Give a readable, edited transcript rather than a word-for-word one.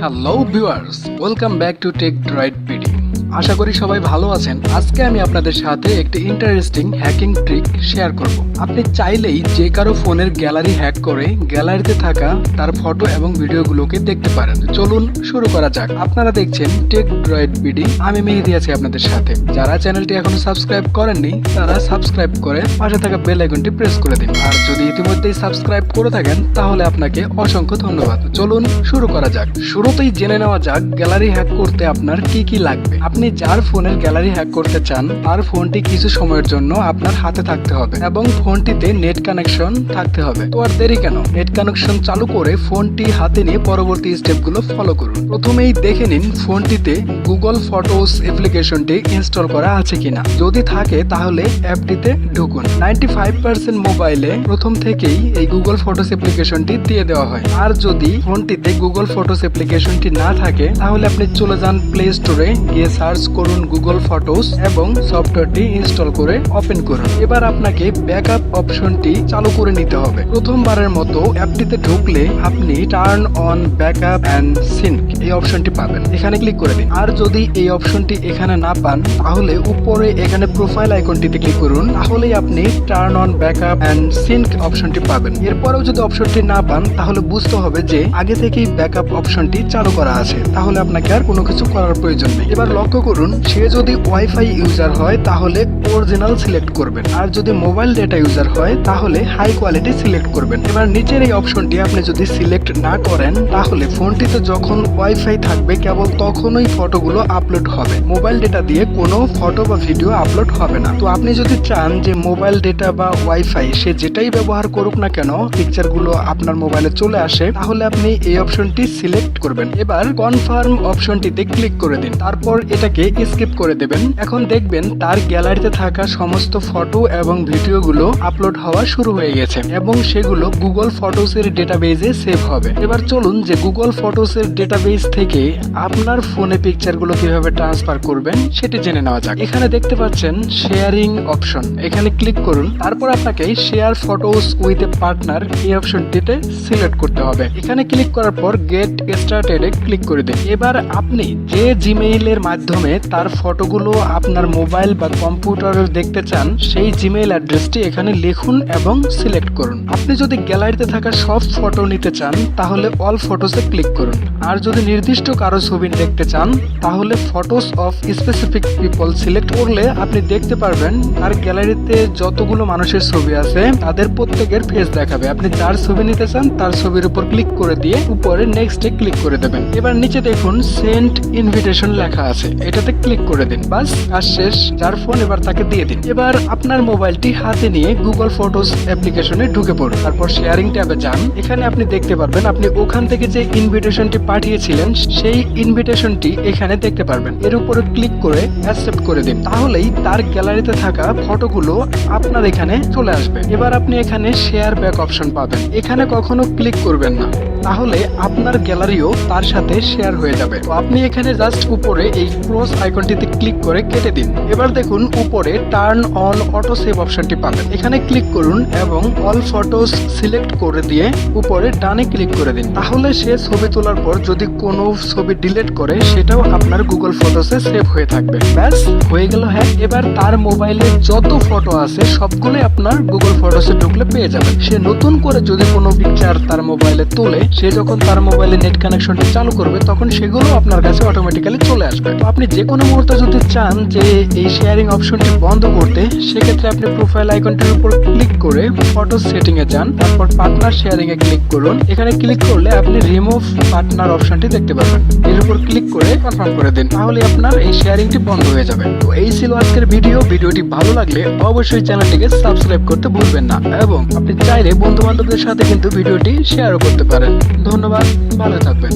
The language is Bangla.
Hello viewers, welcome back to Tech Droid BD. আশা করি সবাই ভালো আছেন। আজকে আমি আপনাদের সাথে একটি ইন্টারেস্টিং হ্যাকিং ট্রিক শেয়ার করব। আপনি চাইলেই যে কারো ফোনের গ্যালারি হ্যাক করে গ্যালারিতে থাকা তার ফটো এবং ভিডিওগুলোকে দেখতে পারেন। চলুন শুরু করা যাক। আপনারা দেখছেন টেক ড্রয়েড বিডি, আমি মেহেদি আছি আপনাদের সাথে। যারা চ্যানেলটি এখনো সাবস্ক্রাইব করেননি তারা সাবস্ক্রাইব করে পাশে থাকা বেল আইকনটি প্রেস করে দিন। আর যদি ইতিমধ্যেই সাবস্ক্রাইব করে থাকেন তাহলে আপনাকে অসংখ্য ধন্যবাদ। চলুন শুরু করা যাক। শুরুতেই জেনে নেওয়া যাক গ্যালারি হ্যাক করতে আপনার কি কি লাগবে। আপনি যার ফোনের গ্যালারি হ্যাক করতে চান তার ফোনটি কিছু সময়ের জন্য আপনার হাতে থাকতে হবে এবং ফোনটিতে নেট কানেকশন থাকতে হবে। তো আর দেরি কেন, নেট কানেকশন চালু করে ফোনটি হাতে নিয়ে পরবর্তী স্টেপগুলো ফলো করুন। প্রথমেই দেখে নিন ফোনটিতে গুগল ফটোস অ্যাপ্লিকেশনটি ইনস্টল করা আছে কিনা। যদি থাকে তাহলে অ্যাপটিতে ঢুকুন। 95% মোবাইলে প্রথম থেকেই এই গুগল ফটোস অ্যাপ্লিকেশনটি দিয়ে দেওয়া হয়। আর যদি ফোনটিতে গুগল ফটোস অ্যাপ্লিকেশনটি না থাকে তাহলে আপনি চলে যান প্লে স্টোরে, গিয়ে সার্চ করুন গুগল ফটোস এবং সফটওয়্যারটি ইনস্টল করে ওপেন করুন। এবার আপনাকে ব্যাকআপ অপশনটি চালু করে নিতে হবে। প্রথমবারের মতো অ্যাপটিতে ঢুকলে আপনি turn on backup and sync এই অপশনটি পাবেন। এখানে ক্লিক করে দিন। আর যদি এই অপশনটি এখানে না পান তাহলে উপরে এখানে প্রোফাইল আইকনটিতে ক্লিক করুন, তাহলেই আপনি turn on backup and sync অপশনটি পাবেন। এরপরেও যদি অপশনটি না পান তাহলে বুঝতে হবে যে আগে থেকেই ব্যাকআপ অপশনটি চালু করা আছে, তাহলে আপনাকে আর কোনো কিছু করার প্রয়োজন নেই। এবার লক্ষ্য করুন, সে যদি ওয়াইফাই ইউজার হয় তাহলে অরিজিনাল সিলেক্ট করবেন, আর যদি মোবাইল ডেটা ইউজার হয় তাহলে হাই কোয়ালিটি সিলেক্ট করবেন। এবার নিচের এই অপশনটি আপনি যদি সিলেক্ট না করেন তাহলে ফোনটিতে যখন ওয়াইফাই থাকবে কেবল তখনই ফটোগুলো আপলোড হবে, মোবাইল ডেটা দিয়ে কোনো ফটো বা ভিডিও আপলোড হবে না। তো আপনি যদি চান যে মোবাইল ডেটা বা ওয়াইফাই সে যেটাই ব্যবহার করুক না কেন পিকচারগুলো আপনার মোবাইলে চলে আসে, তাহলে আপনি এই অপশনটি সিলেক্ট করবেন। এবার কনফার্ম অপশনটিতে ক্লিক করে দিন, তারপর এটাকে স্কিপ করে দেবেন। এখন দেখবেন তার গ্যালারিতে থাকা সমস্ত ফটো এবং ভিডিওগুলো আপলোড হওয়া শুরু হয়ে গেছে এবং সেগুলো গুগল ফটোসের ডেটাবেজে সেভ হবে। এবার চলুন যে গুগল ফটোসের ডেটাবেজ থেকে আপনার ফোনে পিকচারগুলো কিভাবে ট্রান্সফার করবেন সেটি জেনে নেওয়া যাক। এখানে দেখতে পাচ্ছেন শেয়ারিং অপশন, এখানে ক্লিক করুন। তারপর আপনাকে share photos with a partner এই অপশনটিতে সিলেক্ট করতে হবে। এখানে ক্লিক করার পর গেট স্টার্টেডে ক্লিক করে দিন। এবার আপনি যে জিমেইলের মাধ্যমে তার ফটোগুলো আপনার মোবাইল বা কম্পিউটারে দেখতে চান সেই জিমেইল অ্যাড্রেসটি এখানে লিখুন এবং সিলেক্ট করুন। আপনি যদি গ্যালারিতে থাকা সব ফটো নিতে চান তাহলে অল ফটোসে ক্লিক করুন, আর যদি নির্দিষ্ট কারো ছবি দেখতে চান তাহলে photos of specific people select করলে আপনি দেখতে পারবেন তার গ্যালারিতে যতগুলো মানুষের ছবি আছে তাদের প্রত্যেকের ফেস দেখাবে। আপনি যার ছবি নিতে চান তার ছবির উপর ক্লিক করে দিয়ে উপরে নেক্সটে ক্লিক করে দেবেন। এবার নিচে দেখুন সেন্ড ইনভিটেশন লেখা আছে, এটাতে ক্লিক করে দিন। বাস কাজ শেষ, যার ফোন এবার তাকে দিয়ে দিন। এবার আপনার মোবাইলটি হাতে নিয়ে গুগল ফটোস অ্যাপ্লিকেশনে ঢুকে পড়ুন, তারপর শেয়ারিং ট্যাবে যান। এখানে আপনি দেখতে পারবেন আপনি ওখান থেকে যে ইনভিটেশনটি পাঠিয়েছিলেন সেই ইনভিটেশনটি এখানে দেখতে পারবেন। এর উপরে ক্লিক করে অ্যাকসেপ্ট করে দিন, তাহলেই তার গ্যালারিতে থাকা ফটোগুলো আপনার এখানে চলে আসবে। এবার আপনি এখানে শেয়ার ব্যাক অপশন পাবেন, এখানে কখনো ক্লিক করবেন না, তাহলে আপনার গ্যালারিও তার সাথে শেয়ার হয়ে যাবে। তো আপনি এখানে জাস্ট উপরে এই ক্রস আইকনটিতে ক্লিক করে কেটে দিন। এবার দেখুন উপরে টার্ন অন অটো সেভ অপশনটি পাবেন, এখানে ক্লিক করুন এবং অল ফটোস সিলেক্ট করে দিয়ে উপরে ডানে ক্লিক করে দিন। তাহলে সে ছবি তোলার পর যদি কোনো ছবি ডিলিট করে সেটাও আপনার গুগল ফটোসে সেভ হয়ে থাকবে। ব্যাস হয়ে গেল হ্যাঁ। এবার তার মোবাইলে যত ফটো আছে সবগুলোই আপনার গুগল ফটোসে ঢুকলে পেয়ে যাবেন। সে নতুন করে যদি কোনো পিকচার তার মোবাইলে তোলে, সে যখন তার মোবাইলে নেট কানেকশনটি চালু করবে তখন সেগুলো আপনার কাছে অটোমেটিক্যালি চলে আসবে। তো আপনি যে কোনো মুহূর্তে যদি চান যে এই শেয়ারিং অপশনটি বন্ধ করতে, সেক্ষেত্রে আপনি প্রোফাইল আইকনটির উপর ক্লিক করে ফটো সেটিং এ যান, তারপর পার্টনার শেয়ারিং এ ক্লিক করুন। এখানে ক্লিক করলে আপনি রিমুভ পার্টনার অপশনটি দেখতে পাবেন, এর উপর ক্লিক করে কনফার্ম করে দিন, তাহলে আপনার এই শেয়ারিংটি বন্ধ হয়ে যাবে। তো এই ছিল আজকের ভিডিওটি ভালো লাগলে অবশ্যই চ্যানেলটিকে সাবস্ক্রাইব করতে ভুলবেন না এবং আপনি চাইলে বন্ধু বান্ধবদের সাথে কিন্তু ভিডিওটি শেয়ারও করতে পারেন। ধন্যবাদ, ভালো থাকবেন।